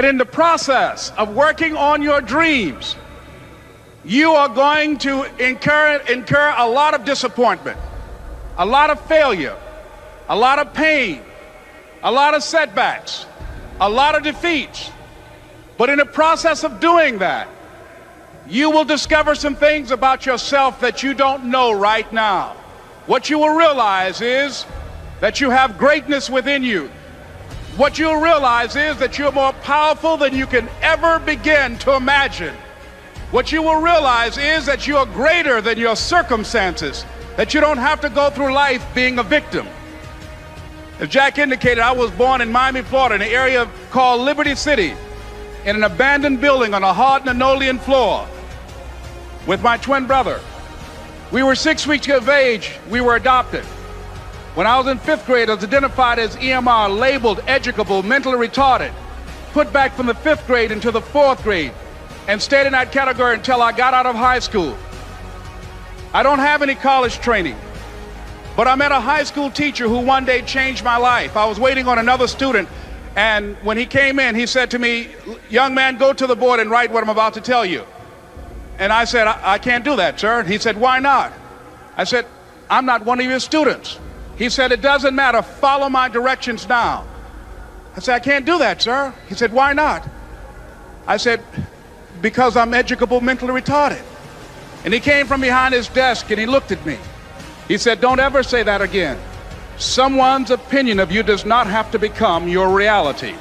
In the process of working on your dreams, you are going to incur a lot of disappointment, a lot of failure, a lot of pain, a lot of setbacks, a lot of defeats. But in the process of doing that, you will discover some things about yourself that you don't know right now. What you will realize is that you have greatness within you. What you'll realize is that you're more powerful than you can ever begin to imagine. What you will realize is that you're greater than your circumstances, that you don't have to go through life being a victim. As Jack indicated, I was born in Miami, Florida, in an area called Liberty City, in an abandoned building on a hard linoleum floor with my twin brother. We were 6 weeks of age. We were adopted. When I was in 5th grade, I was identified as EMR, labeled educable, mentally retarded, put back from the 5th grade into the 4th grade, and stayed in that category until I got out of high school. I don't have any college training, but I met a high school teacher who one day changed my life. I was waiting on another student, and when he came in, he said to me, "Young man, go to the board and write what I'm about to tell you." And I said, I can't do that, sir. He said, "Why not?" I said, "I'm not one of your students." He said, "It doesn't matter, follow my directions now." I said, "I can't do that, sir." He said, "Why not?" I said, "Because I'm educable, mentally retarded." And he came from behind his desk and he looked at me. He said, "Don't ever say that again. Someone's opinion of you does not have to become your reality."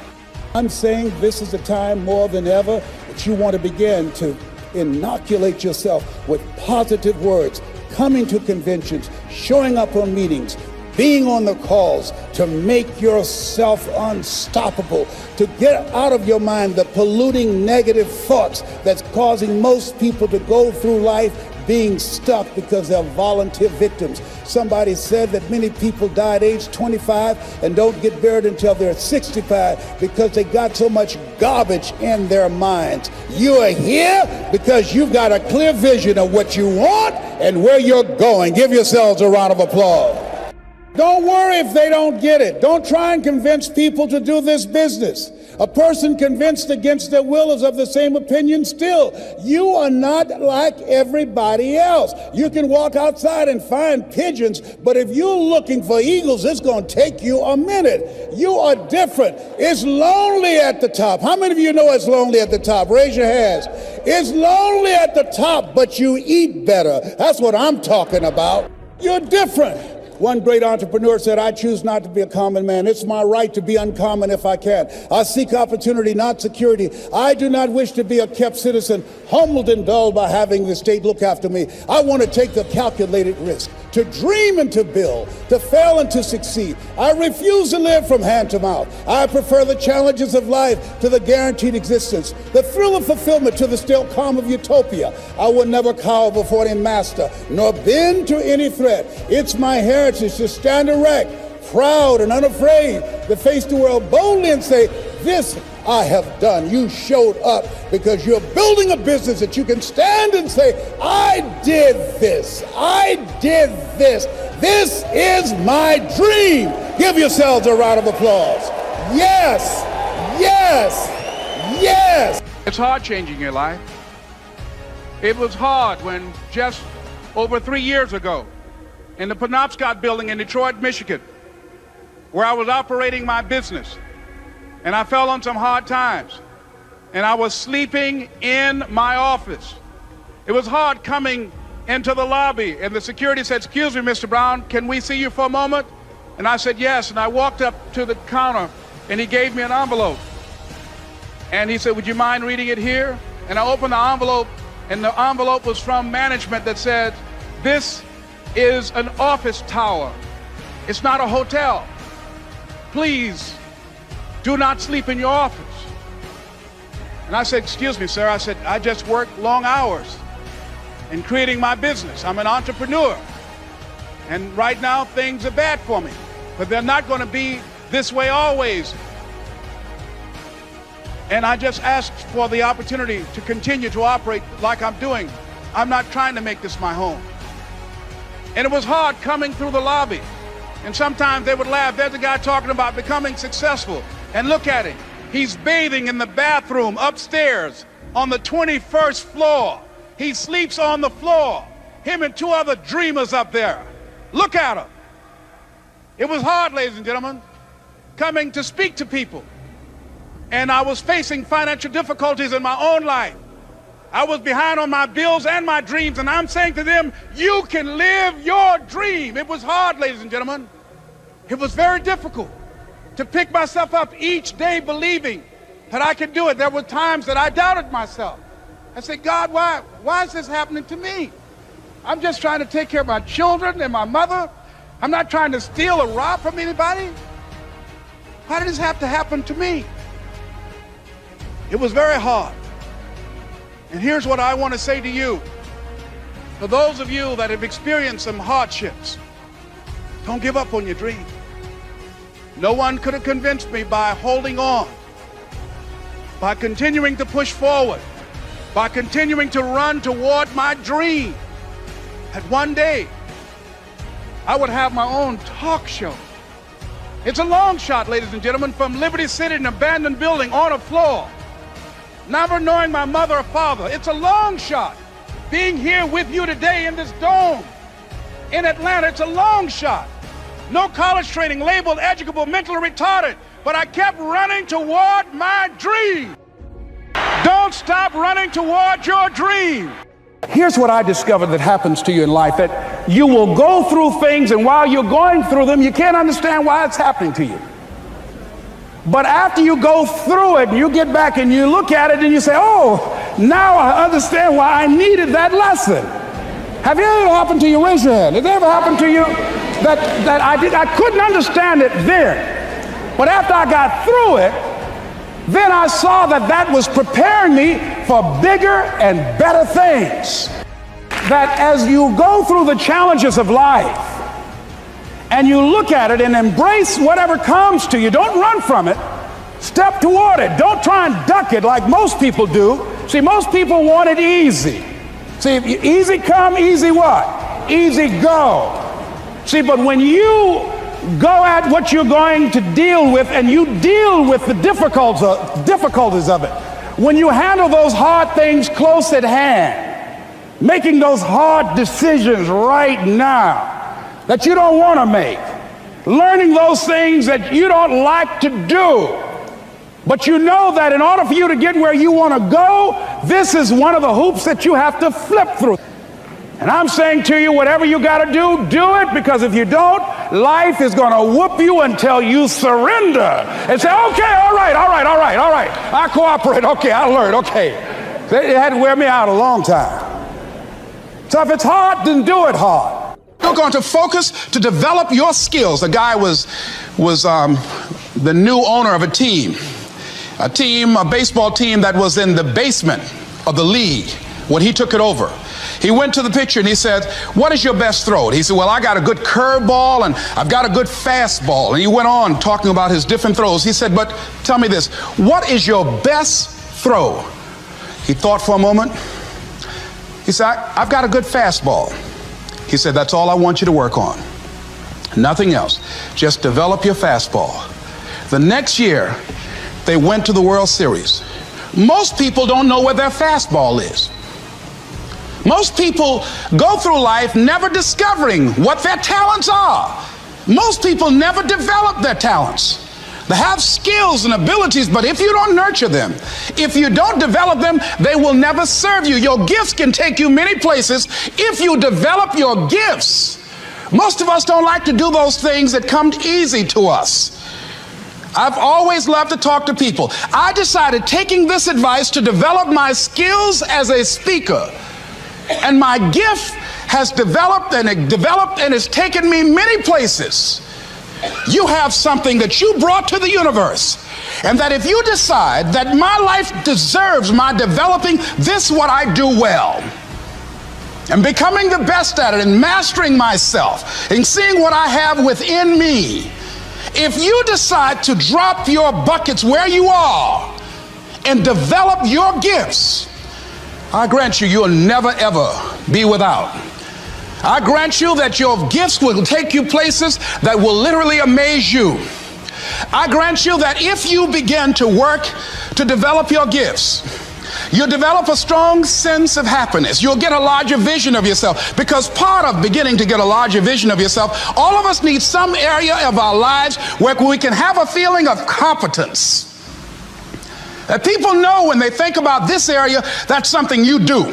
I'm saying this is the time more than ever that you want to begin to inoculate yourself with positive words, coming to conventions, showing up on meetings, being on the calls, to make yourself unstoppable, to get out of your mind the polluting negative thoughts that's causing most people to go through life being stuck because they're volunteer victims. Somebody said that many people die at age 25 and don't get buried until they're 65 because they got so much garbage in their minds. You are here because you've got a clear vision of what you want and where you're going. Give yourselves a round of applause. Don't worry if they don't get it. Don't try and convince people to do this business. A person convinced against their will is of the same opinion still. You are not like everybody else. You can walk outside and find pigeons, but if you're looking for eagles, it's going to take you a minute. You are different. It's lonely at the top. How many of you know it's lonely at the top? Raise your hands. It's lonely at the top, but you eat better. That's what I'm talking about. You're different. One great entrepreneur said, "I choose not to be a common man. It's my right to be uncommon if I can. I seek opportunity, not security. I do not wish to be a kept citizen, humbled and dulled by having the state look after me. I want to take the calculated risk, to dream and to build, to fail and to succeed. I refuse to live from hand to mouth. I prefer the challenges of life to the guaranteed existence, the thrill of fulfillment to the still calm of utopia. I will never cower before any master, nor bend to any threat. It's my heritage to stand erect, proud and unafraid, to face the world boldly and say, this I have done." You showed up because you're building a business that you can stand and say, "I did this. I did this. This is my dream." Give yourselves a round of applause. Yes, yes, yes. It's hard changing your life. It was hard when just over 3 years ago, in the Penobscot building in Detroit, Michigan, where I was operating my business, and I fell on some hard times, and I was sleeping in my office. It was hard coming into the lobby, and the security said, "Excuse me, Mr. Brown, can we see you for a moment?" And I said, "Yes," and I walked up to the counter, and he gave me an envelope. And he said, "Would you mind reading it here?" And I opened the envelope, and the envelope was from management that said, "This is an office tower. It's not a hotel. Please do not sleep in your office." And I said, "Excuse me, sir." I said, "I just work long hours in creating my business. I'm an entrepreneur. And right now things are bad for me, but they're not going to be this way always. And I just asked for the opportunity to continue to operate like I'm doing. I'm not trying to make this my home." And it was hard coming through the lobby. And sometimes they would laugh. There's a guy talking about becoming successful. And look at him. He's bathing in the bathroom upstairs on the 21st floor. He sleeps on the floor. Him and two other dreamers up there. Look at him. It was hard, ladies and gentlemen, coming to speak to people. And I was facing financial difficulties in my own life. I was behind on my bills and my dreams, and I'm saying to them, you can live your dream. It was hard, ladies and gentlemen. It was very difficult to pick myself up each day believing that I could do it. There were times that I doubted myself. I said, God, why is this happening to me? I'm just trying to take care of my children and my mother. I'm not trying to steal or rob from anybody. Why did this have to happen to me? It was very hard. And here's what I want to say to you. For those of you that have experienced some hardships, don't give up on your dream. No one could have convinced me by holding on, by continuing to push forward, by continuing to run toward my dream, that one day I would have my own talk show. It's a long shot, ladies and gentlemen, from Liberty City, an abandoned building on a floor, never knowing my mother or father. It's a long shot. Being here with you today in this dome in Atlanta, it's a long shot. No college training, labeled educable, mentally retarded, but I kept running toward my dream. Don't stop running toward your dream. Here's what I discovered that happens to you in life, that you will go through things, and while you're going through them, you can't understand why it's happening to you. But after you go through it, you get back and you look at it and you say, oh, now I understand why I needed that lesson. Have it ever happened to you? Raise your hand. Has it ever happened to you that I couldn't understand it then, but after I got through it, then I saw that was preparing me for bigger and better things. That as you go through the challenges of life and you look at it and embrace whatever comes to you, don't run from it. Step toward it. Don't try and duck it like most people do. See, most people want it easy. See, easy come, easy what? Easy go. See, but when you go at what you're going to deal with and you deal with the difficulties of it, when you handle those hard things close at hand, making those hard decisions right now that you don't want to make, learning those things that you don't like to do, but you know that in order for you to get where you want to go, this is one of the hoops that you have to flip through. And I'm saying to you, whatever you got to do it, because if you don't, life is going to whoop you until you surrender and say, okay, all right, I cooperate, okay, I learned, okay. It had to wear me out a long time. So if it's hard, then do it hard. You're going to focus to develop your skills. The guy was the new owner of a baseball team that was in the basement of the league when he took it over. He went to the pitcher and he said, what is your best throw? He said, well, I got a good curveball and I've got a good fastball. And he went on talking about his different throws. He said, but tell me this, what is your best throw? He thought for a moment. He said, I've got a good fastball. He said, that's all I want you to work on. Nothing else. Just develop your fastball. The next year, they went to the World Series. Most people don't know where their fastball is. Most people go through life never discovering what their talents are. Most people never develop their talents. They have skills and abilities, but if you don't nurture them, if you don't develop them, they will never serve you. Your gifts can take you many places if you develop your gifts. Most of us don't like to do those things that come easy to us. I've always loved to talk to people. I decided, taking this advice, to develop my skills as a speaker. And my gift has developed and it's taken me many places. You have something that you brought to the universe, and that if you decide that my life deserves my developing, this is what I do well, and becoming the best at it, and mastering myself, and seeing what I have within me. If you decide to drop your buckets where you are and develop your gifts, I grant you, you'll never ever be without. I grant you that your gifts will take you places that will literally amaze you. I grant you that if you begin to work to develop your gifts, you'll develop a strong sense of happiness. You'll get a larger vision of yourself, because part of beginning to get a larger vision of yourself, all of us need some area of our lives where we can have a feeling of competence. That people know when they think about this area, that's something you do.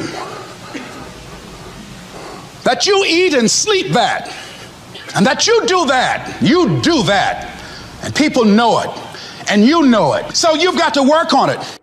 That you eat and sleep that. And that you do that. You do that. And people know it. And you know it. So you've got to work on it.